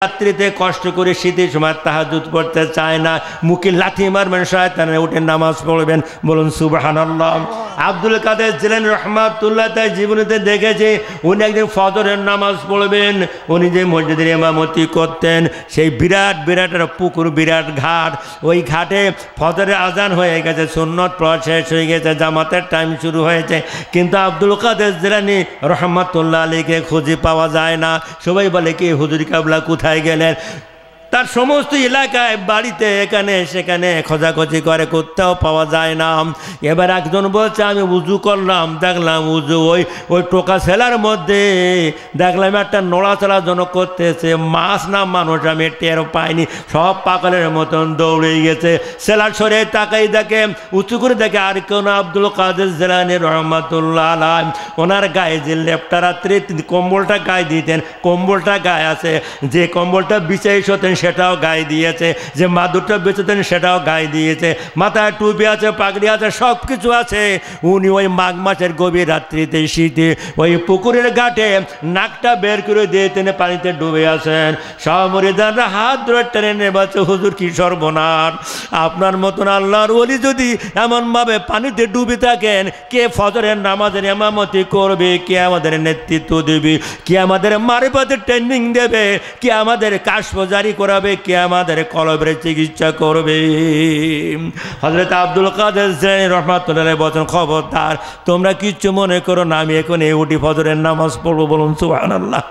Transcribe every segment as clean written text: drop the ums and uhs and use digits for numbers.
রাত্রিতে কষ্ট করে শীতের সময় তাহাজ্জুদ পড়তে চায় না, মুখে লাথি মারবেন, শয়তানে উঠে নামাজ পড়বেন। বলুন সুবহানাল্লাহ। আব্দুল কাদের জিলানী রাহমাতুল্লাহ তার জীবনীতে দেখেছে উনি একদিন ফজরের নামাজ পড়বেন। উনি যে মসজিদের ইমামতি করতেন সেই বিরাট বিরাট পুকুর, বিরাট ঘাট, ওই ঘাটে ফজরের আজান হয়ে গেছে, সুন্নত পড়া শেষ হয়ে গেছে, জামাতের টাইম শুরু হয়েছে, কিন্তু আব্দুল কাদের জিলানী রাহমাতুল্লাহ আলাইহিকে খুঁজে পাওয়া যায় না। সবাই বলে কি হুজুর কেবলা কোথায় গেলেন? তার সমস্ত এলাকায় বাড়িতে এখানে সেখানে খোঁজাখুঁজি করে, কোথাও পাওয়া যায় না। এবার একজন বলছে আমি উজু করলাম, দেখলাম উজু ওই টোকা সেলার মধ্যে দেখলাম একটা নড়াচড়া যেন করতেছে, মাছ না মানুষ আমি টের পাইনি, সব পাগলের মতন দৌড়ে গেছে। সেলার সরে তাকাই দেখে, উঁচু করে দেখে আর কেউ না, আব্দুল কাদের জিলানী রাহমাতুল্লাহ আলাইহি। ওনার গায়ে যে লেপটা রাত্রে কম্বলটা গায়ে দিতেন, কম্বলটা গায়ে আছে, যে কম্বলটা বিছাই শোতেন সেটাও গায়ে দিয়েছে, যে মাদুরটা বেঁচেতেন সেটাও গায়ে দিয়েছে, মাথায় টুপি আছে, পাগড়ি আছে, সব কিছু আছে। উনি ওই মাঘ মাসের গভীর রাত্রিতে শীতে ওই পুকুরের ঘাটে নাকটা বের করে দিয়ে তিনি পানিতে ডুবে আসেন। সব মুরিদানরা হাত ধরে টেনে নিয়ে বলছে হুজুর কি সর্বনাশ, আপনার মতন আল্লাহর ওলি যদি এমনভাবে পানিতে ডুবে থাকেন, কে ফজরের নামাজের ইমামতি করবে, কে আমাদের নেতৃত্ব দেবে, কে আমাদের মারিফাতের ট্রেনিং দেবে, কে আমাদের কাশফ জারি করাবে, কে আমাদের কলবের চিকিৎসা করবে? হযরত আব্দুল কাদের জিলানী রাহমাতুল্লাহ আলাইহি বলেন খবরদার তোমরা কিচ্ছু মনে করো না, আমি এখন উঠি ফজরের নামাজ পড়বো। বলুন সুবহানাল্লাহ।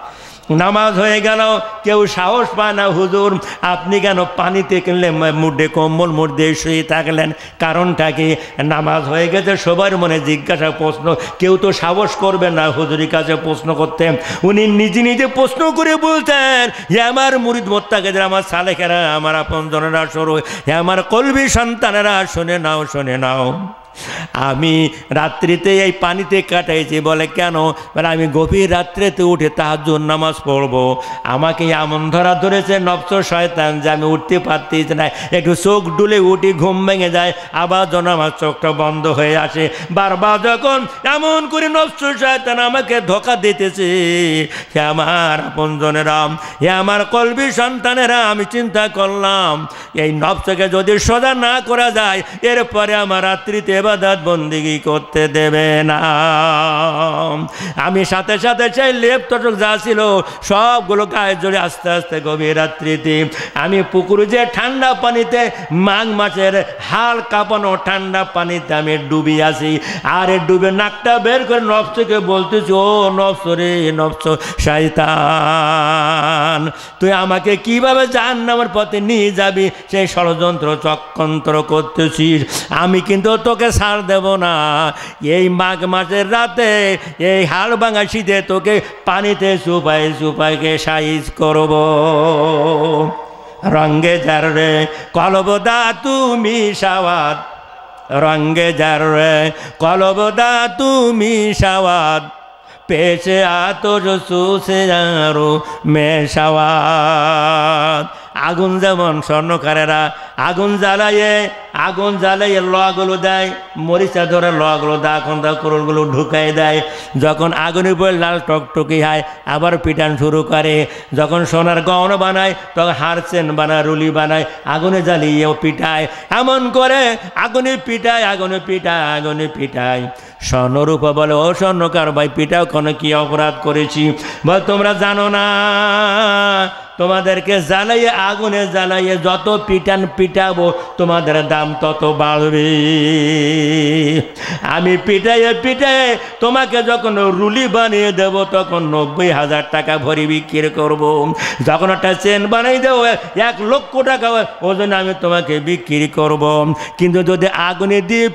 নামাজ হয়ে গেল, কেউ সাহস পায় না হুজুর আপনি কেন পানিতে কিনলে মুডে কম্বল মুড দিয়ে শুয়ে থাকলেন, কারণটা কি? নামাজ হয়ে গেছে, সবার মনে জিজ্ঞাসা প্রশ্ন, কেউ তো সাহস করবে না হুজুরের কাছে প্রশ্ন করতে। উনি নিজে নিজে প্রশ্ন করে বলতেন, হে আমার মুরিদ মোত্তাকিদের, আমার সালেকেরা, আমার আপনজনেরা সরো, হে আমার কলবি সন্তানেরা শুনে নাও, শুনে নাও, আমি রাত্রিতে এই পানিতে কাটাইছি। বলে কেন? বলে আমি গভীর রাত্রিতে উঠে তাহাজ্জুদ নামাজ পড়বো, আমাকে এমন ধরা ধরেছে নফস শয়তান যে আমি উঠতে পারতেছি না, একটু চোখ ডুলে উঠি, ঘুম ভেঙে যায়, আবার যেন আমার চোখটা বন্ধ হয়ে আসে। বারবার যখন এমন করে নফস শয়তান আমাকে ধোঁকা দিতেছে, হে আমার আপনজনেরা, হে আমার কলবি সন্তানেরা, আমি চিন্তা করলাম এই নফসকে যদি সোজা না করা যায়, এরপরে আমার রাত্রিতে ইবাদত বন্দেগী করতে দেবে না। আমি সাথে সাথে সেই লেপ তটক যা ছিল সবগুলো গায়ে জড়ে আস্তে আস্তে গভীর রাত্রিতে আমি পুকুরে যে ঠান্ডা পানিতে, মাঘ মাসের হাড় কাঁপানো ঠান্ডা পানিতে আমি ডুবি আছি। আর ডুবে নাকটা বের করে নফসকে বলতেছি, ও নফস রে নফস শয়তান, তুই আমাকে কিভাবে জাহান্নামের পথে নিয়ে যাবি সেই ষড়যন্ত্র চক্রান্ত করতেছিস, আমি কিন্তু তোকে ছাড় দেব না। এই মাঘ মাসের রাতে এই হাড় ভাঙা শীতে তোকে পানিতে চুপাই চুপাইকে সাইজ করব। রঙ্গে যার রে কলবদা তুমি সাওয়াত, রঙ্গে যার রে কলবদা তুমি সাওয়াত, পেশে আতর সুসে আরো মেশাওয়াত। আগুন যেমন স্বর্ণকারেরা আগুন জ্বালাইয়ে লগুলো দেয়, মরিচা ধরে লগুলো দাখন দা করলগুলো ঢুকাই দেয়, যখন আগুনের উপর লাল টকটকি হয় আবার পিটান শুরু করে। যখন সোনার গহনা বানায় তখন হার চেন বানায়, রুলি বানায়, আগুনে জ্বালিয়েও পিটায়। এমন করে আগুনে পিটায়, আগুনে পিটায়, আগুনে পিটায়। স্বর্ণরূপা বলে, ও স্বর্ণকার ভাই পিটাও, কোনো কি অপরাধ করেছি? বল তোমরা জানো না, তোমাদেরকে জ্বালাইয়ে আগুনে জ্বালাইয়ে যত পিটাবো তোমাদের দাম তত বাড়বে। আমি পিটাইয়ে তোমাকে যখন রুলি বানিয়ে দেব তখন 90,000 টাকা ভরি বিক্রি করব। যখন একটা চেন বানিয়ে দেবো 1 লক্ষ টাকা ওজন আমি তোমাকে বিক্রি করব। কিন্তু যদি আগুনে দিয়ে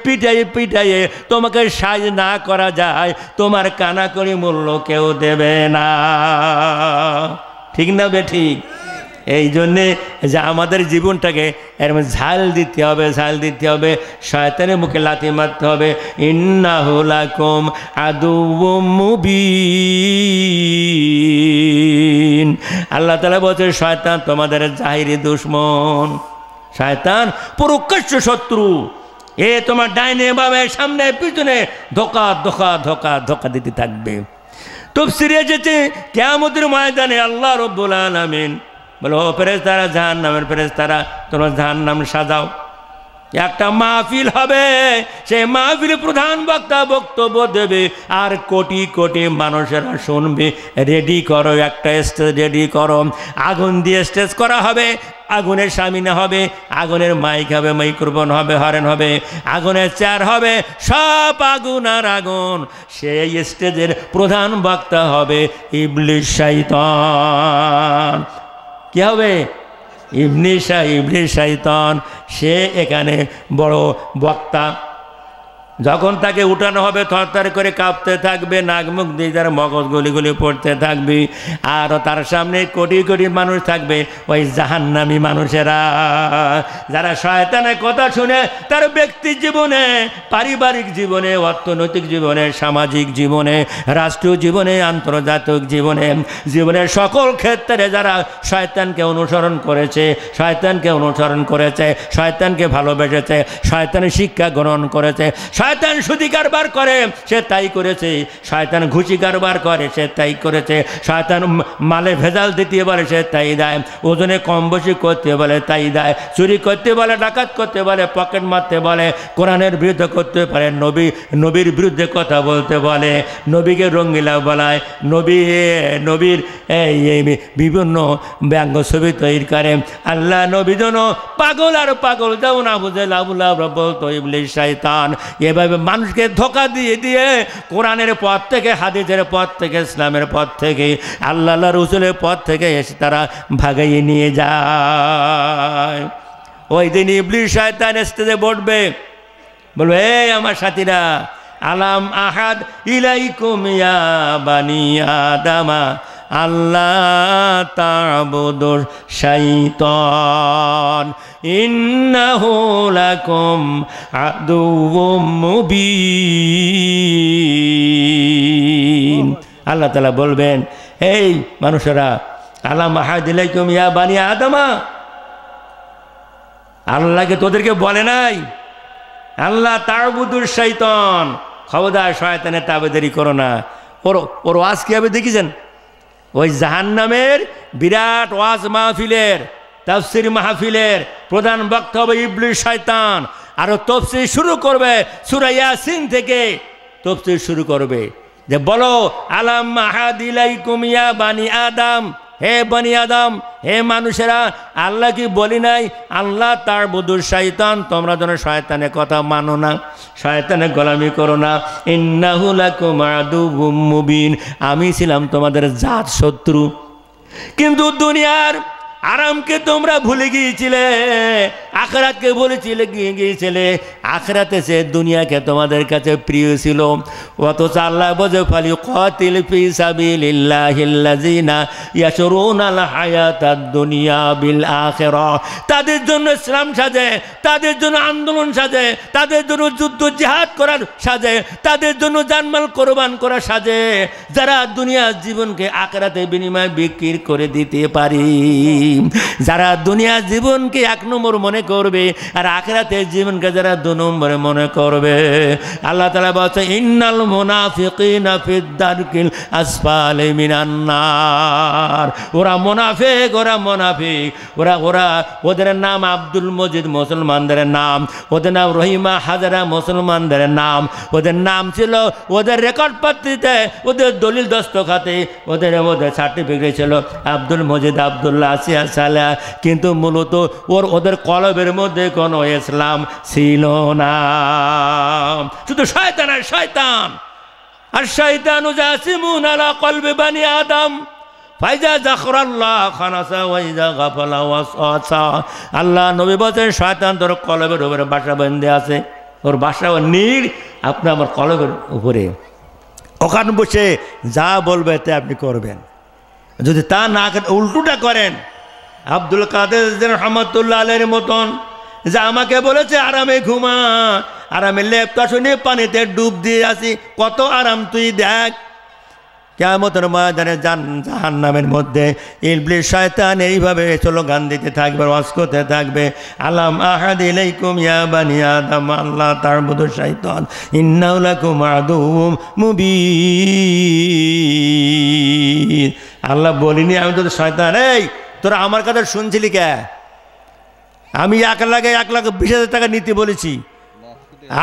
পিটাইয়ে তোমাকে সাইজ না করা যায়, তোমার কানাকড়ি মূল্য কেউ দেবে না। ঠিক না বে ঠিক? এই জন্যে যে আমাদের জীবনটাকে এরকম ঝাল দিতে হবে, ঝাল দিতে হবে, শয়তানের মুখে লাথি মারতে হবে। ইন্নাহু লাকুম আদুউম মুবিন। আল্লাহ তাআলা বলছে শয়তান তোমাদের জাহিরি দুশমন, শয়তান প্রকাশ্য শত্রু। এ তোমার ডাইনে বামে সামনে পিছনে ধোকা ধোকা ধোকা ধোকা দিতে থাকবে। তাফসীরে যেতে কিয়ামতের ময়দানে আল্লাহ রাব্বুল আলামিন বলে ও ফেরেশতারা, জাহান্নামের ফেরেশতারা, তোমরা জাহান্নাম সাজাও। একটা মাহফিল হবে, সেই মাহফিলে প্রধান বক্তা বক্তব্য দেবে, আর কোটি কোটি মানুষেরা শুনবে। রেডি করো, একটা স্টেজ রেডি করো। আগুন দিয়ে স্টেজ করা হবে, আগুনের সামিনা হবে, আগুনের মাইক হবে, মাইক্রোফোন হবে, হরেন হবে, আগুনের চেয়ার হবে, সব আগুন আর আগুন। সেই স্টেজের প্রধান বক্তা হবে ইবলিস শয়তান। কি হবে? ইবলিস শয়তান। সে এখানে বড় বক্তা। যখন তাকে উঠানো হবে থরথর করে কাঁপতে থাকবে, নাক মুখ দিয়ে তার মগজ গলি পড়তে থাকবে, আর তার সামনে কোটি কোটি মানুষ থাকবে, ওই জাহান্নামী মানুষেরা, যারা শয়তানের কথা শুনে তার ব্যক্তি জীবনে, পারিবারিক জীবনে, অর্থনৈতিক জীবনে, সামাজিক জীবনে, রাষ্ট্রীয় জীবনে, আন্তর্জাতিক জীবনের সকল ক্ষেত্রে যারা শয়তানকে অনুসরণ করেছে, শয়তানকে ভালোবেসেছে, শয়তানের শিক্ষা গ্রহণ করেছে, শয়তান সুদি কারবার করে সে তাই করেছে, শয়তান ঘুষি কারবার করে সে তাই করেছে, শয়তান মালে ভেজাল দিতে বলে সে তাই দেয়, ওজনে কম বেশি করতে বলে তাই দেয়, চুরি করতে বলে, ডাকাত করতে বলে, পকেট মারতে বলে, কোরআনের বিরুদ্ধে করতে পারে, নবীর বিরুদ্ধে কথা বলতে বলে, নবীকে রঙ্গিলা বলায়, নবীর বিভিন্ন ব্যঙ্গ ছবি তৈরি করে। আল্লাহ নবী যেন পাগল আর পাগল যাও না বুঝে লাবুলা বলতো ইবলিস শয়তান। এভাবে মানুষকে ধোঁকা দিয়ে দিয়ে কোরআনের পথ থেকে, হাদিসের পথ থেকে, ইসলামের পথ থেকে, আল্লাহ রাসূলের পথ থেকে এসে তারা ভাগাইয়ে নিয়ে যায়। ওই দিন ইবলিস শয়তান স্টেজে বসবে, বলবে এই আমার সাথীরা, আলাম আহাদ ইলাইকুম ইয়া বানি আদামা আল্লাহ তা'বুদুশ শাইতান ইন্নাহু লাকুম আদুউম মুবিন। আল্লাহ তাআলা বলবেন, এই মানুষেরা, আলাম আহাদ ইলাইকুম ইয়া বানি আদামা, আল্লাহকে তোদেরকে বলে নাই আল্লাহ তা'বুদুশ শাইতান, খবরদার শয়তানের তাবেদারি করো না। ওর ওয়াজ কি হবে দেখেছেন? ওই জাহান্নামের বিরাট ওয়াজ মাহফিলের, তাফসীর মাহফিলের প্রধান বক্তা হবে ইবলিস শয়তান। আর তাফসীর শুরু করবে সূরা ইয়াসিন থেকে, তাফসীর শুরু করবে যে বলো আলাম আহাদ ইলাইকুম ইয়া বানি আদম, হে বনি আদম, হে মানুষেরা, আল্লাহ কি বলি নাই আল্লাহ তা'বুদুশ শাইতান, তোমরা যেন শয়তানের কথা মানো না, শয়তানের গোলামি করো না। ইন্নাহু লাকুম আদুউম মুবিন, আমি ছিলাম তোমাদের জাত শত্রু। কিন্তু দুনিয়ার আরামকে তোমরা ভুলে গিয়েছিলে, আখিরাতকে বলেছিলে গিয়েছিলে, আখিরাতে সে দুনিয়াকে তোমাদের কাছে প্রিয় ছিল। অথচ আল্লাহ বলে ফালিকাতিল ফি সাবিলিল্লাহিল্লাযিনা ইয়াশরুনাল হায়াতাদ দুনিয়া বিল আখিরাহ। তাদের জন্য ইসলাম সাজে, তাদের জন্য আন্দোলন সাজে, তাদের জন্য যুদ্ধ জিহাদ করার সাজে, তাদের জন্য জানমাল কোরবান করা সাজে, যারা দুনিয়ার জীবনকে আখিরাতে বিনিময়ে বিক্রি করে দিতে পারি, যারা দুনিয়া জীবনকে এক নম্বর মনে করবে আর আখিরাতের জীবনকে যারা দুই নম্বরে মনে করবে। আল্লাহ তাআলা বলেন ইন্নাল মুনাফিকিনা ফিদ দারকিল আসফালি মিনান নার। ওরা মুনাফিক, ওরা ওদের নাম আব্দুল মজিদ মুসলমানদের নাম, ওদের নাম রহিমা হাজারা মুসলমানদের নাম, ওদের নাম ছিল ওদের রেকর্ড পত্রিতে, ওদের দলিল দস্তখতে, ওদের সার্টিফিকেট ছিল আব্দুল মজিদ আব্দুল্লাহ আসিয়া সালা, কিন্তু মূলত ওদের কলবের মধ্যে কোনো ইসলাম ছিল না। শুধু শয়তান আর শয়তান। আর শয়তানু জাসিমুন আলা কলবি বানি আদম ফাইজা যাকরাল্লাহ খানাসা ওয়াইজা গাফালা ওয়াসআসা। আল্লাহ নবী বলেন শয়তান তোর কলবের উপরে বাসা বেঁধে আছে, ওর বাসা নীড় আপনি আমার কলবের উপরে, ওখানে বসে যা বলবে তা আপনি করবেন। যদি তা না উল্টোটা করেন, আব্দুল কাদের রহমতুল্লাহ আলাইহির মতন যে আমাকে বলেছে আরামে ঘুমা, আরামে লেপটা শুনে পানিতে ডুব দিয়ে আসি, কত আরাম তুই দেখ। কিয়ামতের ময়দানে জাহান্নামের মধ্যে ইবলিস শয়তান এইভাবে স্লোগান দিতে থাকবে, ওয়াজ করতে থাকবে, আলাম আহাদ ইলাইকুম ইয়া বানি আদম আল্লাহ তা'বুদুশ শাইতান ইন্নাহু লাকুম আদুউম মুবিন। আল্লাহ বলিনি আমি তো শয়তান, এই তোরা আমার কথা শুনছিলি কে? আমি 1,20,000 টাকা নিতে বলেছি।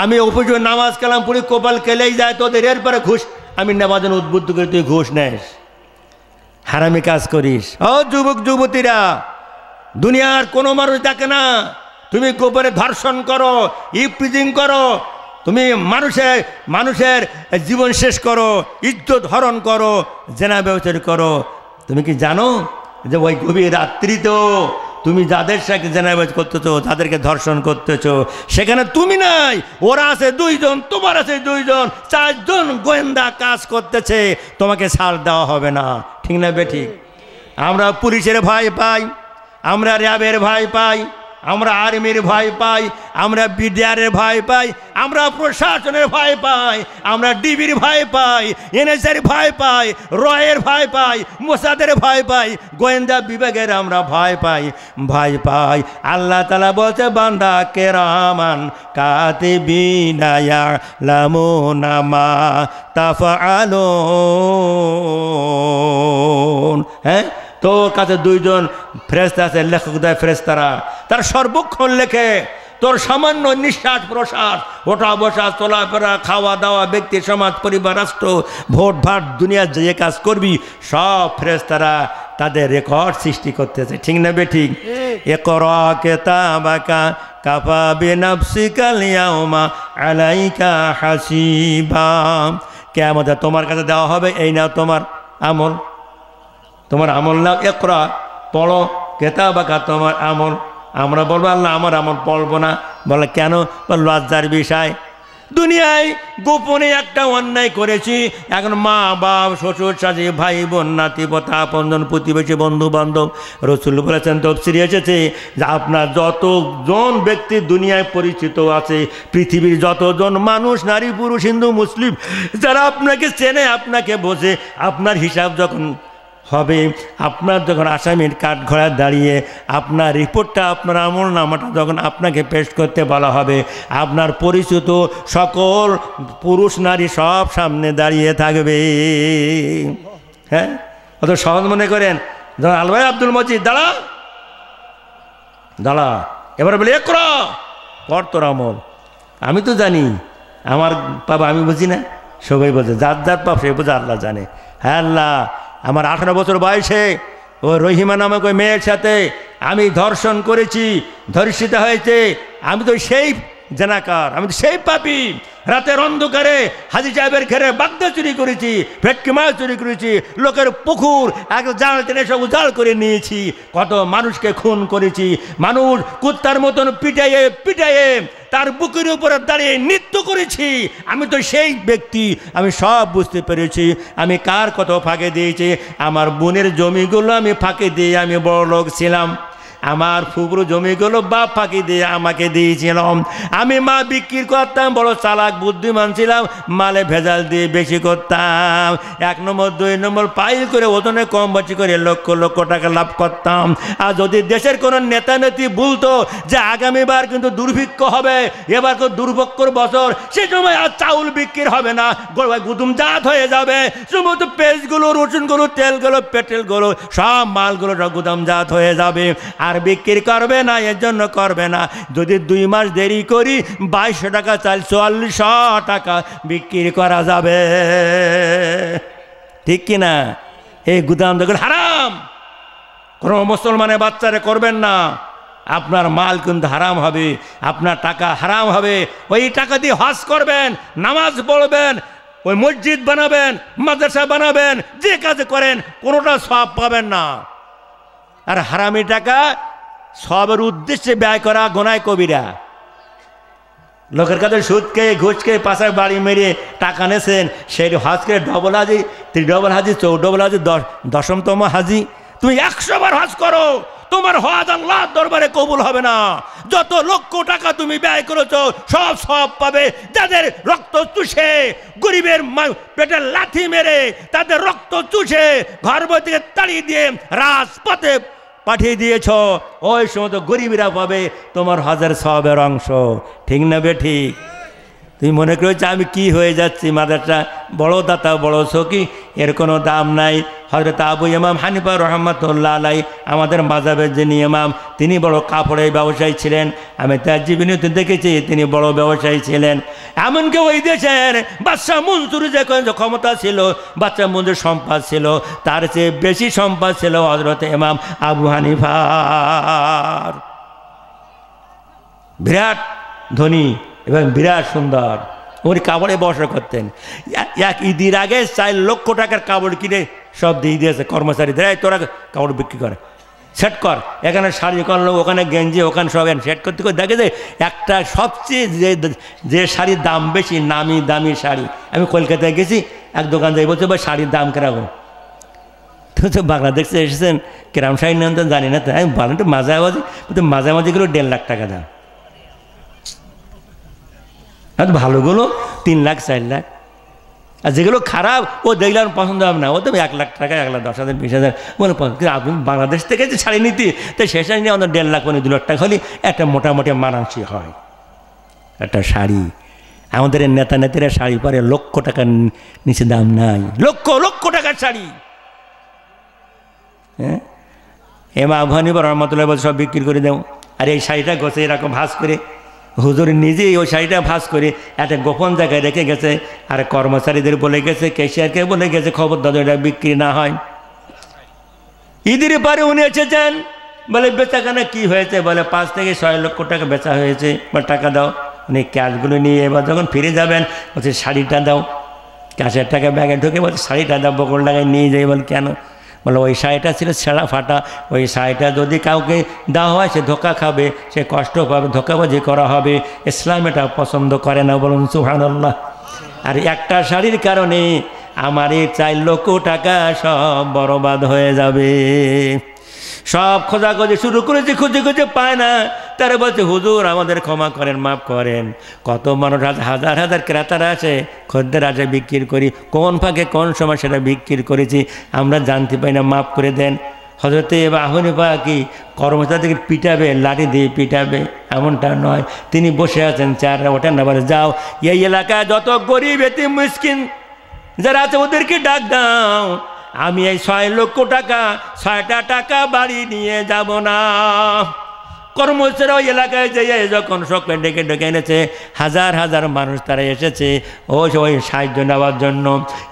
আমি অফিসে নামাজ কালাম পড়ি, কপাল কেলেই যায় তোদের, এরপরে ঘুষ আমি নেওয়ার জন্য উদ্বুদ্ধ করে তুই ঘুষ নেস, হারামি কাজ করিস। ও যুবক যুবতীরা, দুনিয়ার কোনো মানুষ দেখে না তুমি গোপনে ধর্ষণ করো, ইফটিজিং করো, তুমি মানুষের জীবন শেষ করো, ইজ্জত হরণ করো, জেনা ব্যবচার করো। তুমি কি জানো যে ওই গভীর রাত্রিতেও তুমি যাদের সাথে জেনাবেজ করতেছো, যাদেরকে ধর্ষণ করতেছো, সেখানে তুমি নাই, ওরা আছে 2 জন, তোমার আছে 2 জন, 4 জন গোয়েন্দা কাজ করতেছে, তোমাকে ছাড় দেওয়া হবে না। ঠিক না বেঠিক? আমরা পুলিশের ভয় পাই, আমরা র্যাবের ভয় পাই, আমরা আর্মির ভয় পাই, আমরা বিডিআরের ভয় পাই, আমরা প্রশাসনের ভয় পাই, আমরা ডিবির ভয় পাই, এনএসএর ভয় পাই, রয়ের ভয় পাই, মোসাদের ভয় পাই, গোয়েন্দা বিভাগের আমরা ভয় পাই। আল্লাহ তাআলা বলছে বান্দা কেরামান কাতিবিনা ইয়ালামুনা মা তাফআলুন। হ্যাঁ, তোর কাছে 2 জন ফেরেশতা আছে, লেখক দেয় ফেরেশতারা, তার সর্বক্ষণ লেখে তোর সামান্য নিঃশ্বাস প্রশ্বাস, ওঠা বসা, চলাফেরা, খাওয়া দাওয়া, ব্যক্তি সমাজ পরিবার রাষ্ট্র, ভোট ভাট, দুনিয়ার যে কাজ করবি সব ফেরেশতারা তাদের রেকর্ড সৃষ্টি করতেছে। ঠিক না বেঠিক? ইকরা কিতাবাকা কাফা বিনাফসিকাল ইয়াউমা আলাইকা হাসিবা। কিয়ামত তোমার কাছে দেওয়া হবে, এই নাও তোমার আমল, তোমার আমল নাও, ইকরা পড়ো, কিতাবাকা তোমার আমল। আমরা বলবো আল্লাহ আমার আমল পড়বো না। বলে কেন? লজ্জার বিষয়। দুনিয়ায় গোপনে একটা অন্যায় করেছি, এখন মা বাপ শ্বশুর শাশুড়ি ভাই বোন নাতি পোতা আপনজন প্রতিবেশী বন্ধু বান্ধব, রসুল বলেছেন তফসিরে এসেছে যে আপনার যতজন ব্যক্তি দুনিয়ায় পরিচিত আছে, পৃথিবীর যতজন মানুষ, নারী পুরুষ হিন্দু মুসলিম, যারা আপনাকে চেনে, আপনাকে বোঝে, আপনার হিসাব যখন হবে, আপনার যখন আসামির কাঠগড়ায় দাঁড়িয়ে আপনার রিপোর্টটা, আপনার আমল নামাটা যখন আপনাকে পেশ করতে বলা হবে, আপনার পরিচিত সকল পুরুষ নারী সব সামনে দাঁড়িয়ে থাকবে। হ্যাঁ, অত সহজ মনে করেন? যখন আলভাই আব্দুল মজিদ দাঁড়া দাঁড়া, এবার বলে একরা পর তোর আমল। আমি তো জানি আমার পাপ, আমি বুঝি না? সবাই বোঝে, যার যার পাপ সে বোঝে, আল্লাহ জানে। হ্যাঁ আল্লাহ, আমার 18 বছর বয়সে ওই রহিমা নামক ওই মেয়ের সাথে আমি ধর্ষণ করেছি, ধর্ষিত হয়েছে। আমি তো সেই জেনাকার, আমি তো সেই পাপী। রাতের অন্ধকারে হাজি সাহেবের ঘরে বাগদা চুরি করেছি, ভেটকি মাছ চুরি করেছি, লোকের পুকুর এক জাল টেনে সব উজাড় করে নিয়েছি, কত মানুষকে খুন করেছি, মানুষ কুত্তার মতন পিটাইয়ে পিটাইয়ে তার বুকের উপরে দাঁড়িয়ে নৃত্য করেছি। আমি তো সেই ব্যক্তি, আমি সব বুঝতে পেরেছি আমি কার কত ফাঁকে দিয়েছি। আমার বোনের জমিগুলো আমি ফাঁকে দিয়ে আমি বড় লোক ছিলাম, আমার ফুবরু জমিগুলো বাপ ফাঁকি দিয়ে আমাকে দিয়েছিলাম। আমি মা বিক্রি করতাম, বড় চালাক বুদ্ধিমান ছিলাম, মালে ভেজাল দিয়ে বেশি করতাম। 1 নম্বর 2 নম্বর পাইল করে ওজনে কম বেশি করে লক্ষ লক্ষ টাকা লাভ করতাম। আর যদি দেশের কোনো নেতা নেত্রী বলতো যে আগামীবার কিন্তু দুর্ভিক্ষ হবে, এবার তো দুর্ভিক্ষর বছর, সে সময় আর চাউল বিক্রি হবে না, গুদুম জাত হয়ে যাবে, সমস্ত পেঁয়াজগুলো, রসুনগুলো, তেলগুলো, পেট্রোলগুলো, সব মালগুলো সব গুদামজাত হয়ে যাবে, আর বিক্রি করবে না। এর জন্য করবে না, যদি 2 মাস দেরি করি 2200 টাকা চাল 4400 টাকা বিক্রি করা যাবে। ঠিক কিনা? এই গুদাম দখল হারাম, কোনো মুসলমানের বাচ্চারা করবেন না। আপনার মাল কিন্তু হারাম হবে, আপনার টাকা হারাম হবে। ওই টাকা দিয়ে হজ করবেন, নামাজ পড়বেন, ওই মসজিদ বানাবেন, মাদ্রাসা বানাবেন, যে কাজ করেন কোনোটা সওয়াব পাবেন না। আর হারামি টাকা সবের উদ্দেশ্যে ব্যয় করা গোনায় কবিরা। লোকের কাছে সুদ খেয়ে ঘুষ খেয়ে পাশায় বাড়ি মেরে টাকা নেছেন, সেই হজ করে ডবল হাজি, 3 হাজি, 14 হাজি, 10তম হাজি। তুমি 100 বার হজ করো, তোমার হজ আল্লাহর দরবারে কবুল হবে না। যত লক্ষ টাকা তুমি ব্যয় করেছো সব সব পাবে যাদের রক্ত চুষে, গরিবের পেটে লাথি মেরে তাদের রক্ত চুষে ঘর থেকে তাড়িয়ে দিয়ে রাজপথে পাঠিয়ে দিয়েছ, ওই সময় তো গরিবরা পাবে তোমার হজের সবের অংশ। ঠিক না বে ঠিক? তুমি মনে করেছো আমি কি হয়ে যাচ্ছি, মাদারটা বড় দাতা বড় সখী, এর কোনো দাম নাই। হযরত আবু ইমাম হানিফা রাহমাতুল্লাহ আলাইহি আমাদের মাযহাবের যিনি ইমাম, তিনি বড় কাপড়ের ব্যবসায়ী ছিলেন। আমি তার জীবনীতে দেখেছি তিনি বড় ব্যবসায়ী ছিলেন। এমনকি ওই দেশের বাদশাহ মনসুর যে ক্ষমতা ছিল, বাদশাহ মনসুর সম্পদ ছিল, তার চেয়ে বেশি সম্পদ ছিল হযরত ইমাম আবু হানিফার। বিরাট ধনী এবং বিরাট সুন্দর, উনি কাপড়ে ব্যবসা করতেন। এক ঈদের আগে 4 লক্ষ টাকার কাপড় কিনে সব দিয়ে দিয়েছে কর্মচারীদের, তোরা কাপড় বিক্রি করে সেট কর, এখানে শাড়ি করলো, ওখানে গেঞ্জি, ওখানে সব সেট করতে করে দেখে যে একটা সবচেয়ে যে শাড়ির দাম বেশি, নামি দামি শাড়ি। আমি কলকাতায় গেছি, এক দোকান যাই, বলছে ভাই শাড়ির দাম কিরকম? তো বাংলাদেশ এসেছেন, কিরম শাড়ি নেন তো জানি না। আমি বলেন তো মাঝামাঝি, তো মাঝামাঝিগুলো 1.5 লাখ টাকা দাম, ভালোগুলো 3 লাখ 4 লাখ, আর যেগুলো খারাপ ও দেখলে আমার পছন্দ হবে না, ও তো 1 লাখ টাকা, 1,10,000 20,000 মনে পছন্দ। কিন্তু আপনি বাংলাদেশ থেকে যে শাড়ি নিতে, তাই সে শাড়ি নিয়ে আমাদের 1.5 লাখ 2 লাখ টাকা হলে একটা মোটামুটি মানানসই হয় একটা শাড়ি। আমাদের নেতা নেত্রীরা শাড়ি পরে লক্ষ টাকার নিচে দাম নাই, লক্ষ লক্ষ টাকার শাড়ি। হ্যাঁ, ইমাম আবু হানিফা রাহমাতুল্লাহ বলে সব বিক্রি করে দেব। আর এই শাড়িটা গোছে এরকম ভাঁজ করে, হুজুর নিজেই ওই শাড়িটা ভাঁজ করে একটা গোপন জায়গায় রেখে গেছে, আর কর্মচারীদের বলে গেছে, ক্যাশিয়ারকে বলে গেছে, খবর দাদা এটা বিক্রি না হয়। ঈদের পরে উনি এসেছেন, বলে বেচাকেনা কী হয়েছে? বলে 5 থেকে 6 লক্ষ টাকা বেচা হয়েছে, বা টাকা দাও। উনি ক্যাশগুলো নিয়ে এবার যখন ফিরে যাবেন, বলছে শাড়িটা দাও। ক্যাশের টাকা ব্যাগে ঢুকে বলছে শাড়িটা দাও, বকল টাকায় নিয়ে যাই। বল কেন? বলে ওই শাড়িটা ছিল ছেঁড়া ফাটা, ওই শাড়িটা যদি কাউকে দেওয়া হয় সে ধোকা খাবে, সে কষ্ট পাবে, ধোকাবাজি করা হবে, ইসলাম এটা পছন্দ করে না। বলুন সুবহানাল্লাহ। আর একটা শাড়ির কারণে আমার এই 4 লক্ষ টাকা সব বরবাদ হয়ে যাবে। সব খোঁজাখুঁজি শুরু করেছে, খুঁজে খুঁজে পায় না। তারা বলছে হুজুর আমাদের ক্ষমা করেন, মাফ করেন। কত মানুষ হাজার হাজার ক্রেতারা আছে, খদ্দের আছে, বিক্রি করি, কোন ফাঁকে কোন সময় সেটা বিক্রি করেছি আমরা জানতে পাই না, মাফ করে দেন। হযরতে আবু হানিফা কি কর্মচারীকে পিটাবে, লাঠি দিয়ে পিটাবে এমনটা নয়। তিনি বসে আছেন, চেয়ারে ওঠেন না, বলে যাও এই এলাকায় যত গরিব এতিম মিসকিন যারা আছে ওদেরকে ডাক দাও, আমি এই 6 লক্ষ টাকা 6টা টাকা বাড়ি নিয়ে যাব না। কর্মচারী ওই এলাকায় যেয়ে যখন সকলে ডেকে ডেকে এনেছে, হাজার হাজার মানুষ তারা এসেছে ওই সাহায্য নেওয়ার জন্য।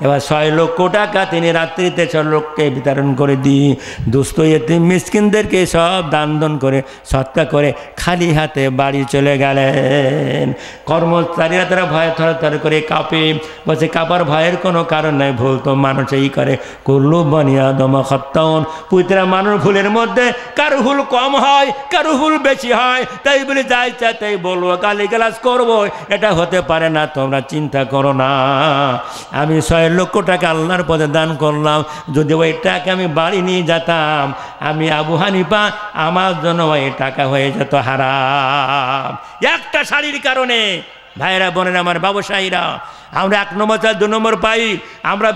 এবার 6 লক্ষ টাকা তিনি রাত্রিতে 6 লোককে বিতরণ করে দিই, দুস্থ এতিম মিসকিনদেরকে সব দান করে সৎকা করে খালি হাতে বাড়ি চলে গেলেন। কর্মচারীরা তারা ভয়ে থরথর করে কাঁপে, বলছে কাঁপার ভয়ের কোনো কারণ নাই, ভুল তো মানুষই করে, কুল্লু বনি আদম খাত্তাউন। পুত্রা মানুষ ভুলের মধ্যে কারো ভুল কম হয়, কারো ভুল বেশি হয়, তাই বলে যাই চাই তাই বলবো, গালিগালাজ করবো, এটা হতে পারে না। তোমরা চিন্তা করো না, আমি 6 লক্ষ টাকা আল্লাহর পথে দান করলাম, যদি ওই টাকা আমি বাড়ি নিয়ে যেতাম, আমি আবু হানিফা আমার জন্য ওই টাকা হয়ে যেত হারাম। একটা শাড়ির কারণে ভাইরা বোনেরা আমার ব্যবসায়ীরা, আমরা 1 নম্বর 2 নম্বর পাই, আমরা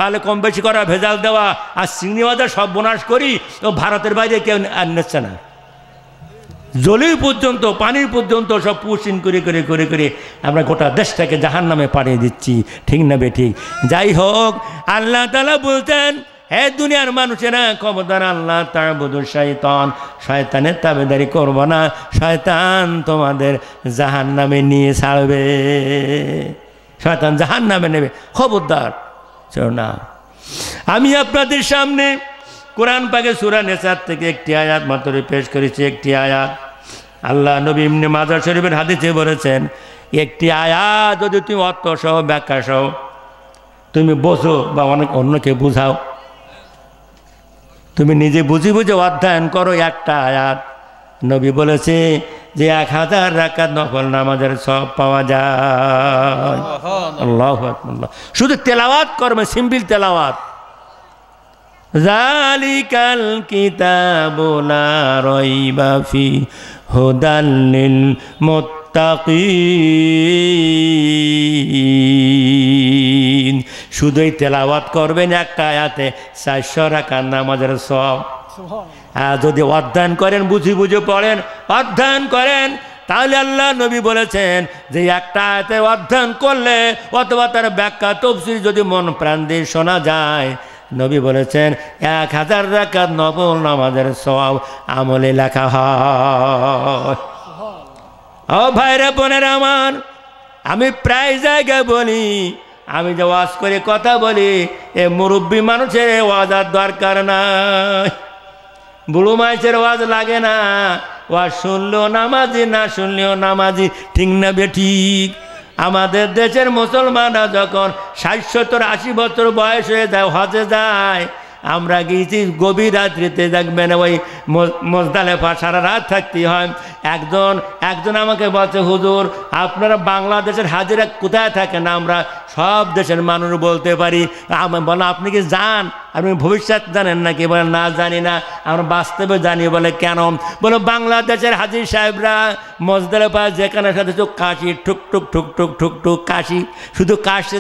ভালো কম বেশি করা, ভেজাল দেওয়া আর চিংড়ি বাজার সব বোনাস করি, তো ভারতের বাইরে কেউ আর নিচ্ছে না। জলের পর্যন্ত পানির পর্যন্ত সব পুষিন করে করে করে করে আমরা গোটা দেশটাকে জাহান্নামে পাঠিয়ে দিচ্ছি, ঠিক না বে ঠিক? যাই হোক, আল্লাহ তাআলা বলতেন, হে দুনিয়ার মানুষেরা খবরদার আল্লাহ তা'বুদু শাইতান, শয়তানের তাবেদারি করবো না, শয়তান তোমাদের জাহান্নামে নিয়ে ছাড়বে, শয়তান জাহান্নামে নেবে, খবরদার চলো না। আমি আপনাদের সামনে কোরআন পাকে সূরা নিসার থেকে একটি আয়াত মাত্র পেশ করেছি। একটি আয়াত আল্লাহ নবী ইবনে মাজাহ শরীফের হাদিসে বলেছেন, একটি আয়াত যদি তুমি অর্থ সহ ব্যাখ্যা সহ তুমি বোঝো বা অন্যকে বুঝাও, তুমি নিজে বুঝে বুঝে অধ্যয়ন করো, একটা আয়াত নবী বলেছে যে 1000 রাকাত নফল নামাজের সব পাওয়া যায়। আল্লাহু আকবার। শুধু তেলাওয়াত করবে, সিম্পল তেলাওয়াত। যালিকাল কিতাবু লা রাইবা ফি হুদাল লিল মুত্তাকিন। শুধুই তেলাওয়াত করবেন একটা আয়াতে 400 রাকাত নামাজের সব। আর যদি অধ্যয়ন করেন, বুঝে বুঝে পড়েন, অধ্যয়ন করেন, তাহলে আল্লাহ নবী বলেছেন যে একটা আয়াতে অধ্যয়ন করলে অথবা তার ব্যাখ্যা তফসির যদি মন প্রাণ দিয়ে শোনা যায়, নবী বলেছেন 1000 রাকাত নফল নামাজের সওয়াব আমলে লেখা হয়। ও ভাইরা বোনেরা আমার, আমি প্রায় জায়গায় বলি, আমি যে ওয়াজ করে কথা বলি, এ মুরব্বী মানুষের ওয়াজার দরকার নাই, বুড়ো মাইসের ওয়াজ লাগে না। ওয়াজ শুনলেও নামাজি, না শুনলেও নামাজি, ঠিক না বেঠিক? আমাদের দেশের মুসলমানরা যখন 60-70-80 বছর বয়স হয়ে যায়, হজে যায়, আমরা গিয়েছি গভীর রাত্রিতে, দেখবেন ওই মুজদালেফা সারা রাত থাকতে হয়। একজন আমাকে বলছে, হুজুর আপনারা বাংলাদেশের হাজিরা কোথায় থাকেন? আমরা সব দেশের মানুষ বলতে পারি। বলো আপনি কি যান? আপনি ভবিষ্যৎ জানেন নাকি? বলে না জানি না, আমরা বাস্তবে জানি। বলে কেন? বলো বাংলাদেশের হাজির সাহেবরা মুজদালেফা যেখানে সাথে কাশি, ঠুক টুক ঠুক টুক ঠুক টুক কাশি, শুধু কাশতে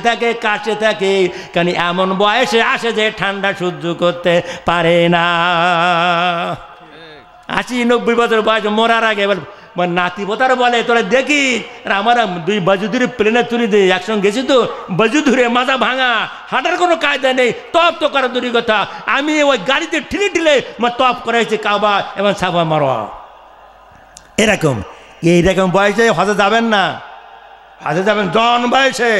থাকে, কারণ এমন বয়সে আসে যে ঠান্ডা সহ্য করতে পারে না। 80-90 বছর বয়স মরার আগে নাতি পোতার বলে, তোরা দেখি আমার 2 বাজুদুরে প্লেনে তুলি দিয়ে একসঙ্গে গেছি তো, বাজুদুরে মাজা ভাঙা, হাঁটার কোনো কায়দা নেই, তপ তো করা দূরের কথা। আমি ওই গাড়িতে ঠিলে তপ করেছি কাবা এবং সাফা মারোয়া। এইরকম বয়সে হজে যাবেন না, হজে যাবেন জন বয়সে,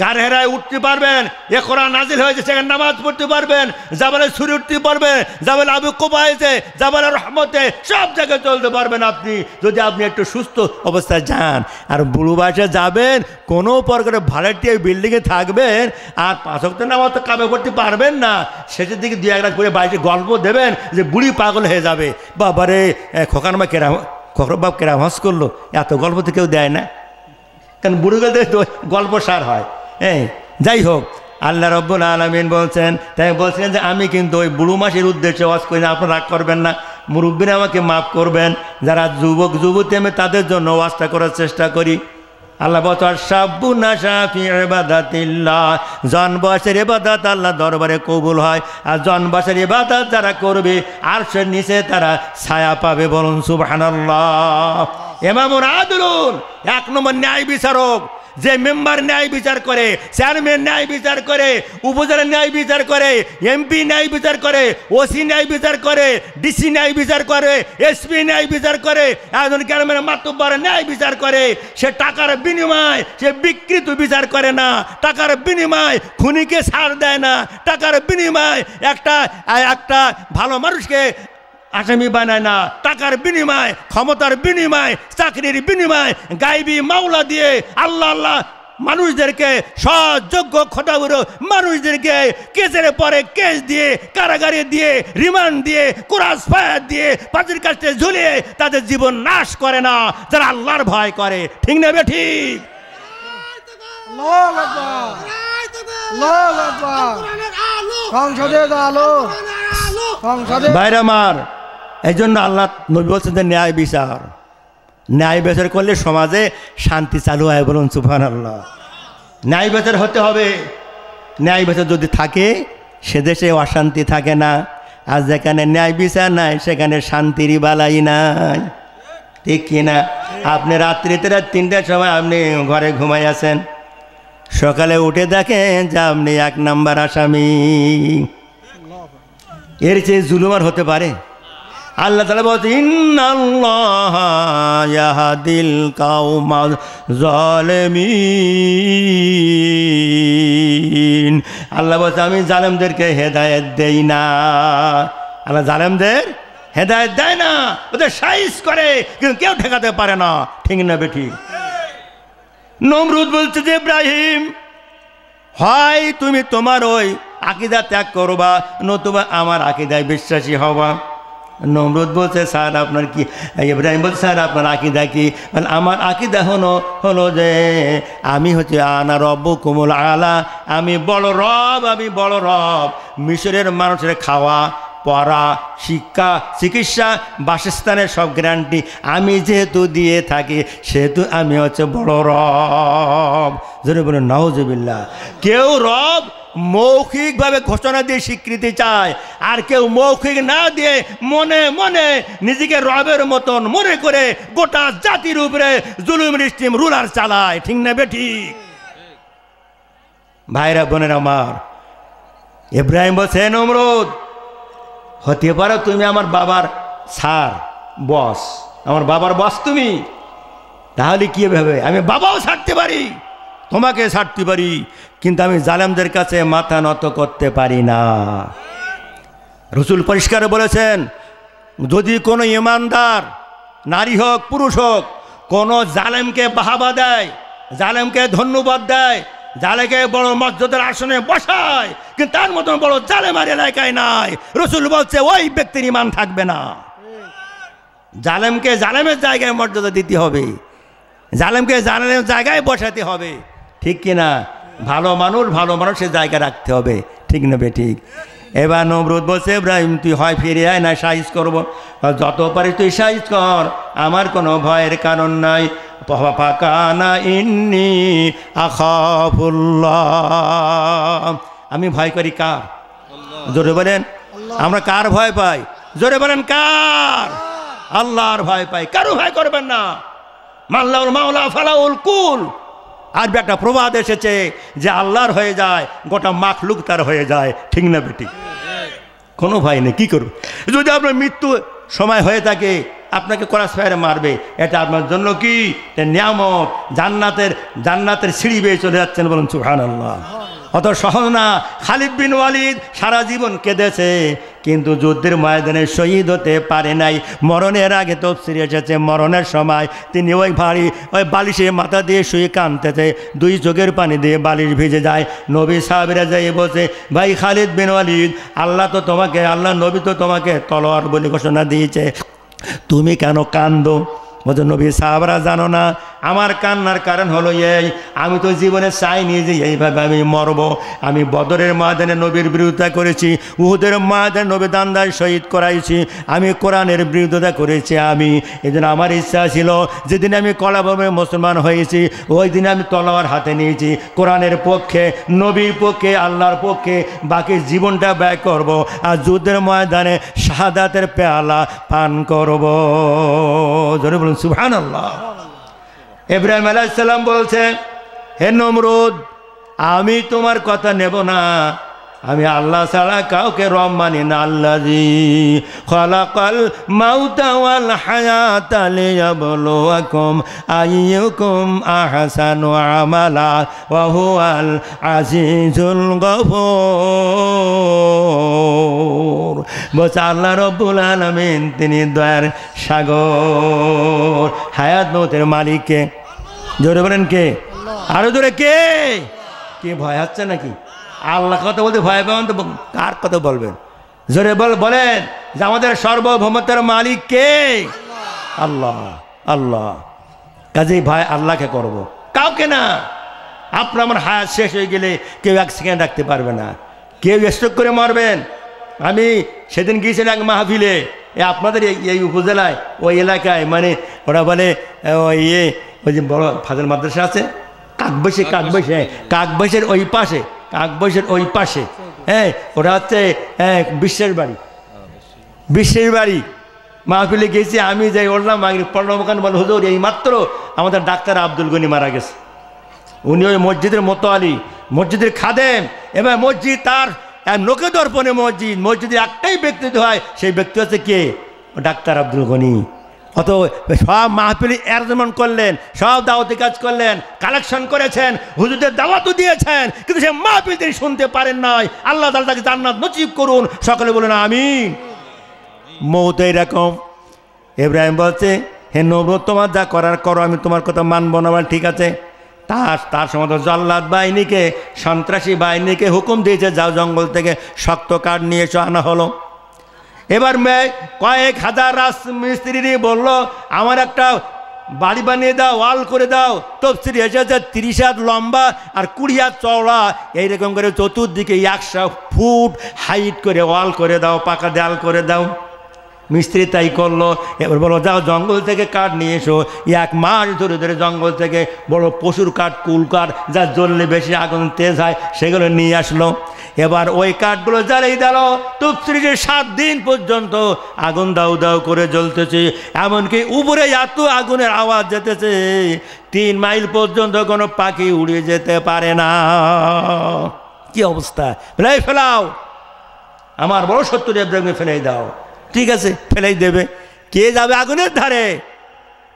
গাড়ি হেরায় উঠতে পারবেন, এ কোরআন নাজিল হয়েছে সেখানে নামাজ পড়তে পারবেন, জাবালে সুরে উঠতে পারবেন, জাবালে আবু কুবাইতে, জাবালে রহমতে, সব জায়গায় চলতে পারবেন আপনি, যদি আপনি একটু সুস্থ অবস্থায় যান। আর বুড়ো বয়সে যাবেন, কোনো প্রকারে ভাড়াটিয়া বিল্ডিংয়ে থাকবেন, আর 5 ওয়াক্ত নামাজ তো কাবে করতে পারবেন না। শেষের দিকে 2-1 রাত করে বাড়িতে গল্প দেবেন যে বুড়ি পাগল হয়ে যাবে। বাবারে খোকানমা খোকরবাব কেরাম হজ করলো, এত গল্প তো কেউ দেয় না, কারণ বুড়ো গেলে তো গল্প সার হয়। যাই হোক, আল্লাহ রাব্বুল আলামিন বলছেন, তাই বলছেন যে আমি কিন্তু ওই বুড়ো মাসের উদ্দেশ্যে ওয়াজ করি না, আপনারা রাগ করবেন না, মুরব্বীরা আমাকে মাফ করবেন। যারা যুবক যুবতী, আমি তাদের জন্য ওয়াজটা করার চেষ্টা করি। আল্লাহ বলছেন সাব্বু নাশা ফি ইবাদাতিল্লাহ, জনবশের ইবাদত আল্লাহ দরবারে কবুল হয়, আর জনবশের ইবাদত যারা করবে আরশের নিচে তারা ছায়া পাবে। বলুন সুবহানাল্লাহ। ইমামুল আদলুন, 1 নম্বর ন্যায় বিচারক, যে মেম্বার ন্যায় বিচার করে, চেয়ারম্যান ন্যায় বিচার করে, উপজেলা ন্যায় বিচার করে, এমপি ন্যায় বিচার করে, ওসি ন্যায় বিচার করে, ডিসি ন্যায় বিচার করে, এসপি ন্যায় বিচার করে, একজন গ্রামের মাতব্বর ন্যায় বিচার করে। সে টাকার বিনিময়, সে বিকৃত বিচার করে না, টাকার বিনিময় খুনিকে ছাড় দেয় না, টাকার বিনিময় একটা ভালো মানুষকে আসামি বানায় না, টাকার বিনিময়, ক্ষমতার বিনিময়, চাকরির বিনিময়, গাইবি মাওলা দিয়ে আল্লাহ মানুষদেরকে, সৎযোগ্য খোদাবুরো মানুষদেরকে কেসের পরে কেস দিয়ে, কারাগারে দিয়ে, রিমান্ড দিয়ে, কুরাস ফায়ার দিয়ে, পাঁচের কাছে ঝুলিয়ে তাদের জীবন নাশ করে না, যারা আল্লাহর ভয় করে। ঠিক না বেঠিক? ভাইরা আমার, এই জন্য আল্লাহ নবী বলছেন যে ন্যায় বিচার করলে সমাজে শান্তি চালু হয়। বলুন সুবহানাল্লাহ। ন্যায় বিচার হতে হবে। ন্যায় বিচার যদি থাকে, সে দেশে অশান্তি থাকে না। আর যেখানে ন্যায় বিচার নাই, সেখানে শান্তির বালাই নাই। ঠিক কিনা? আপনি রাত্রিতে 3টার সময় আপনি ঘরে ঘুমাই আছেন, সকালে উঠে দেখেন যে আপনি 1 নাম্বার আসামি। এর চেয়ে জুলুম আর হতে পারে? আল্লাহ তাআলা বলেন ইন্নাল্লাহা ইয়াহদিল কাওমাজ জালিমিন। আল্লাহ বলেন আমি জালেমদেরকে হেদায়েত দেই না। আল্লাহ জালেমদের হেদায়েত দেয় না, ওদের সাইজ করে, কিন্তু কেউ ঠেকাতে পারে না। ঠিক না বেঠিক? নমরুদ বলছে যে ইব্রাহিম, হয় তুমি তোমার ওই আকীদা ত্যাগ করবা, নতুবা আমার আকীদায় বিশ্বাসী হবা। নমরুদ বলছে স্যার আপনার কি? ইব্রাহিম বলছে স্যার আপনার আকীদা কি? আমার আকীদা হলো যে আমি হচ্ছে আনা রব্বুকুমুল আলা, আমি বড় রব। মিশরের মানুষের খাওয়া, পড়া, শিক্ষা, চিকিৎসা, বাসস্থানের সব গ্যারান্টি আমি যেহেতু দিয়ে থাকি, সেহেতু আমি হচ্ছে বড় রব। যদি বলে নাউজুবিল্লাহ। কেউ রব মৌখিকভাবে ঘোষণা দিয়ে স্বীকৃতি চায়, আর কেউ মৌখিক না দিয়ে মনে মনে নিজেকে রবের মতন মনে করে গোটা জাতির উপরে জুলুম রিস্টিম রুলার চালায়। ঠিক না বেঠিক? ভাইরা বোনেরা আমার, ইব্রাহিম বলছে, নমরুদ, হতে পারো তুমি আমার বাবার স্যার, বস, আমার বাবার বস তুমি, তাহলে কি ভাবে আমি বাবাও ছাড়তে পারি, তোমাকে ছাড়তে পারি, কিন্তু আমি জালেমদের কাছে মাথা নত করতে পারি না। রসুল পরিষ্কার বলেছেন, যদি কোনো ইমানদার নারী হোক পুরুষ হোক কোনো জালেমকে বাহাবা দেয়, জালেমকে ধন্যবাদ দেয়, জালেমকে বড় মর্যাদার আসনে বসায়, কিন্তু তার মতন বড় জালেম আর এলাকায় নাই, রসুল বলছে ওই ব্যক্তির ইমান থাকবে না। জালেমকে জালেমের জায়গায় মর্যাদা দিতে হবে, জালেমকে জালেমের জায়গায় বসাতে হবে, ঠিক কিনা? ভালো মানুষের জায়গা রাখতে হবে, ঠিক না বে ঠিক? এবার নমরুদ বলছে, ইব্রাহিম তুই হয় ফিরে আয় না সাইজ করবো, যত পারিস তুই সাইজ কর, আমার কোনো ভয়ের কারণ নাই। ফাকানা ইন্নী আখাফুল্লাহ, আমি ভয় করি কার? জোরে বলেন, আমরা কার ভয় পাই? জোরে বলেন, কার? আল্লাহর ভয় পাই, কারো ভয় করবেন না। মাল্লাউল মাওলা ফালাউল কুল, আর একটা প্রবাদ এসেছে যে আল্লাহর হয়ে যায় গোটা মাখলুক তার হয়ে যায়, ঠিক না বেটি? কোনো ভয় নেই। কি করব? যদি আপনার মৃত্যু সময় হয়ে থাকে আপনাকে ক্রস ফায়ারে মারবে, এটা আপনার জন্য কি নিয়ামত, জান্নাতের সিঁড়ি বেয়ে চলে যাচ্ছেন, বলুন সুবহানাল্লাহ। অত সহজ না। খালিদ বিন ওয়ালিদ সারা জীবন কেঁদেছে, কিন্তু যুদ্ধের ময়দানে শহীদ হতে পারে নাই। মরণের আগে তাফসীরে এসেছে, মরণের সময় তিনি ওই বালিশে মাথা দিয়ে শুয়ে কাঁদতেছে, দুই চোখের পানি দিয়ে বালিশ ভিজে যায়। নবী সাহাবীরা যাই বলছে, ভাই খালিদ বিন ওয়ালিদ, আল্লাহ নবী তো তোমাকে তলোয়ার বলে ঘোষণা দিয়েছে, তুমি কেন কান্দো? বলছে, নবী সাহাবারা জানো না, আমার কান্নার কারণ হলো এই, আমি তো জীবনে চাইনি যে এইভাবে আমি মরব। আমি বদরের ময়দানে নবীর বিরোধিতা করেছি, উহুদের ময়দানে নবী দান্দায় শহীদ করাইছি, আমি কোরআনের বিরোধিতা করেছি। এই জন্য আমার ইচ্ছা ছিল যেদিন আমি কলাভাবে মুসলমান হয়েছি ওই দিন আমি তলোয়ার হাতে নিয়েছি, কোরআনের পক্ষে, নবীর পক্ষে, আল্লাহর পক্ষে বাকি জীবনটা ব্যয় করব, আর যুদ্ধের ময়দানে শাহাদাতের পেয়ালা পান করব। জোরে বলুন সুবহানাল্লাহ। ইব্রাহিম আলাইহিস সালাম বলছে, হে নমরুদ, আমি তোমার কথা নেব না, আমি আল্লাহ ছাড়া কাউকে রব মানি না। আল্লাযী খালাকাল মাউতা ওয়াল হায়াতা লিয়াবলুয়াকুম আইয়ুকুম আহসানু আমালা ওয়া হুয়াল আজিজুল গফুর। বলছে আল্লাহ রব্বুল আলামিন তিনি দয়ার সাগর, হায়াত মৌতের মালিককে। জোরে বলেন কে? আরো জোরে কে? কে ভয় হচ্ছে নাকি? আল্লাহ কথা বলতে ভয় পাবেন তো কার কথা বলবেন? জোরে বলেন যে আমাদের সার্বভৌমত্বের মালিক কে? আল্লাহ। আল্লাহ, কাজেই ভয় আল্লাহকে করব, কাউকে না। আপনার আমার হায়াত শেষ হয়ে গেলে কেউ এক সেকেন্ড রাখতে পারবে না, কেউ স্ট্রোক করে মরবেন। আমি সেদিন গিয়েছিলাম এক মাহফিলে, আপনাদের এই উপজেলায় ওই এলাকায়, মানে ওরা বলে ওই যে বড় ফাজিল মাদ্রাসা আছে কাকবাসের ওই পাশে, হ্যাঁ, ওটা হচ্ছে বিশ্বের বাড়ি মাহফিলে গেছি। আমি যাই উঠলাম, পড়লাম, বলে হুজুর এই মাত্র আমাদের ডাক্তার আব্দুল গনি মারা গেছে। উনি ওই মসজিদের মোতোয়ালি, মসজিদের খাদেম, এবার মসজিদ তার লোকে দর্পণে মসজিদে একটাই ব্যক্তিত্ব হয়, সেই ব্যক্তি হচ্ছে কে? ডাক্তার আব্দুল গনি। অত সব মাহফিল আয়োজন করলেন, সব দাওয়াতি কাজ করলেন, কালেকশন করেছেন, হুজুরদের দাওয়াতও দিয়েছেন, কিন্তু সে মাহফিল তিনি শুনতে পারেন নাই। আল্লাহ তাআলা তাকে জান্নাত নসিব করুন, সকলে বলেন আমিন। মৌত এরকম। ইব্রাহিম বলছে, হে নমরুদ, তোমার যা করার করো, আমি তোমার কথা মানব না। ঠিক আছে। তার সময় জল্লাদ বাহিনীকে, সন্ত্রাসী বাহিনীকে হুকুম দিয়েছে, যাও জঙ্গল থেকে শক্ত কাঠ নিয়ে এসে আনা হলো। এবার কয়েক হাজার রাজমিস্ত্রি বলল, আমার একটা বাড়ি বানিয়ে দাও, ওয়াল করে দাও। তফসিরে এসেছে 30 হাত লম্বা আর 20 হাত চওড়া, এইরকম করে চতুর্দিকে 100 ফুট হাইট করে ওয়াল করে দাও, পাকা দেয়াল করে দাও। মিস্ত্রি তাই করলো। এবার বলো, যাও জঙ্গল থেকে কাঠ নিয়ে এসো। 1 মাস ধরে জঙ্গল থেকে বড় পশুর কাঠ, কুল কাঠ, যা জ্বললে বেশি আগুন তেজ হয়, সেগুলো নিয়ে আসলো। এবার ওই কাঠগুলো জ্বালিয়ে দিল। তফসিরে 7 দিন পর্যন্ত আগুন দাউ দাউ করে জ্বলতেছে, এমনকি উপরে এত আগুনের আওয়াজ যেতেছে 3 মাইল পর্যন্ত কোনো পাখি উড়ে যেতে পারে না। কি অবস্থা, ফেলাই ফেলাও, আমার বড় শত্রু ইব্রাহিমকে ফেলাই দাও। ঠিক আছে, ফেলাই দেবে। কে যাবে আগুনের ধারে?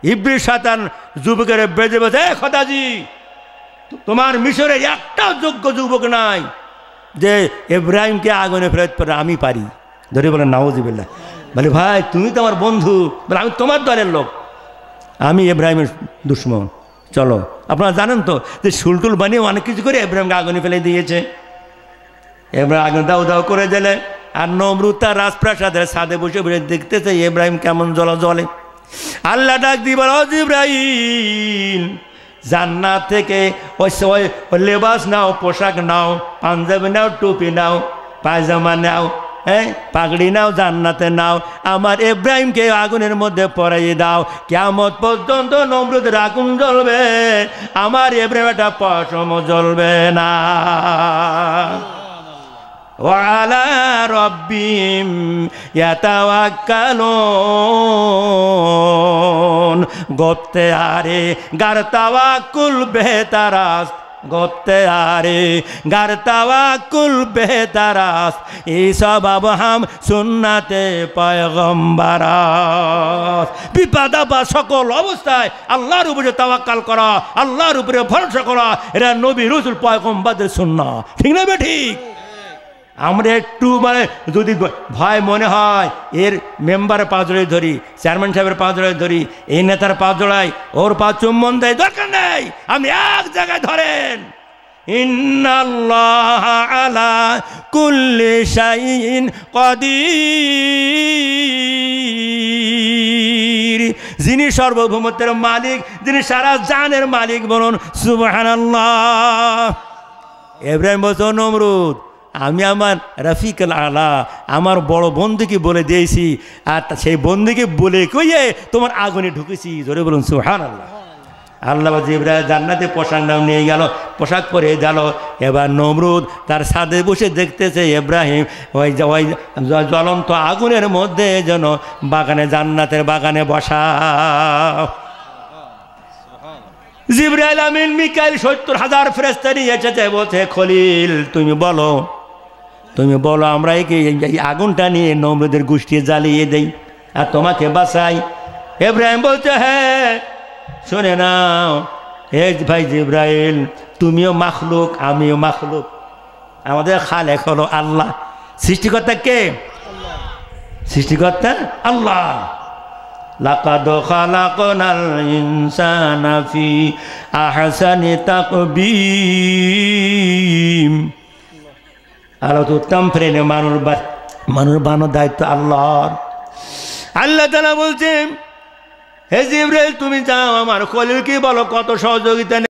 ইবলিস শয়তান যুবকের বেজে বেজে, খোদাজি তোমার মিশরে একটা যোগ্য যুবক নাই যে ইব্রাহিমকে আগুনে ফেরাতে পারে, আমি পারি। ধরে বলেন নাউজুবিল্লাহ। বলে ভাই তুমি তো আমার বন্ধু, বলে আমি তোমার দলের লোক, আমি ইব্রাহিমের দুশ্মন। চলো, আপনারা জানেন তো যে সুলটুল বানিয়ে অনেক কিছু করে ইব্রাহিমকে আগুনে ফেলে দিয়েছে। ইব্রাহিম আগুন দাও দাও করে দিলে, আর নমরুদ তার রাজপ্রাসাদের ছাদে বসে বসে দেখতেছে ইব্রাহিম কেমন জ্বলে। আল্লাহ ডাক দিয়ে বলে, ও জিবরাইল, জান্নাত থেকে ওই লেবাস নাও, পোশাক নাও, পাঞ্জাবি নাও, টুপি নাও, পায়জামা নাও, হ্যাঁ পাগড়ি নাও, জান্নাতে নাও, আমার ইব্রাহিমকে আগুনের মধ্যে পড়াইয়ে দাও। কিয়ামত পর্যন্ত নমরুদের আগুন জ্বলবে, আমার ইব্রাহিম একটা পশম জ্বলবে না। ওয়ালা রব্বিহিম ইয়াতাওয়াক্কালুন, গোপ্তে আরে গার তাওয়াক্কুল বেহতারাস, গোপ্তে আরে গার তাওয়াক্কুল বেহতারাস, এইসব আবহাম সুন্নাতে পয়গম্বরাস। বিপদ আপদ সকল অবস্থায় আল্লাহর উপরে তাওয়াক্কাল করা, আল্লাহর উপরে ভরসা করা, এরা নবী রাসূল পয়গম্বরদের সুন্নাহ। ঠিক না ঠিক? আমরা একটু মানে যদি ভয় মনে হয়, এর মেম্বারের পা জড়াই ধরি, চেয়ারম্যান সাহেবের পা জড়াই ধরি, এই নেতার পা জড়াই, ওর পা চুম্বন দেয়, দরকার নেই, আপনি এক জায়গায় ধরেন। ইন্নাল্লাহ আলা কুল্লি শাইইন কাদির, যিনি সার্বভৌমত্বের মালিক, যিনি সারা জানের মালিক, বলুন সুবহানাল্লাহ। ইব্রাহিম বলছে, নমরুদ আমি আমার রফিকুল আলা, আমার বড় বন্ধুকে বলে দিয়েছি, আর সেই বন্ধুকে বলে কইয়ে তোমার আগুনে ঢুকেছি। জোরে বলুন সুবহানাল্লাহ। আল্লাহ ইব্রাহিম জান্নাতে পোশাক নাম নিয়ে গেল, পোশাক পরে গেল। এবার নমরুদ তার ছাদে বসে দেখতেছে ইব্রাহিম ওই জ্বলন্ত আগুনের মধ্যে যেন বাগানে, জান্নাতের বাগানে বসা। জিবরাইল আমিন মিকাইল 70,000 ফেরেশতা নিয়ে এসেছে, বলছে খলিল তুমি বলো, তুমি বলো আমরা এই আগুনটা নিয়ে নমরুদের গোষ্ঠী জ্বালিয়ে দেই আর তোমাকে বাঁচাই। ইব্রাহিম বলছে, হ্যাঁ শুনে নাও, হে ভাই জিবরাইল, তুমিও মাখলুক, আমিও মাখলুক, আমাদের খালেক হলো আল্লাহ। সৃষ্টিকর্তা কে? সৃষ্টিকর্তা আল্লাহ। লাকাদ খালাকনাল ইনসানা ফি আহসানি তাকবীম, আল্লাহ তো উত্তম ফ্রেমে মানুষ বানানোর দায়িত্ব আল্লাহর। আল্লাহ তাআলা বলছেন, হে জিবরাইল তুমি যাও আমার খলিলকে বলো কত সহযোগিতা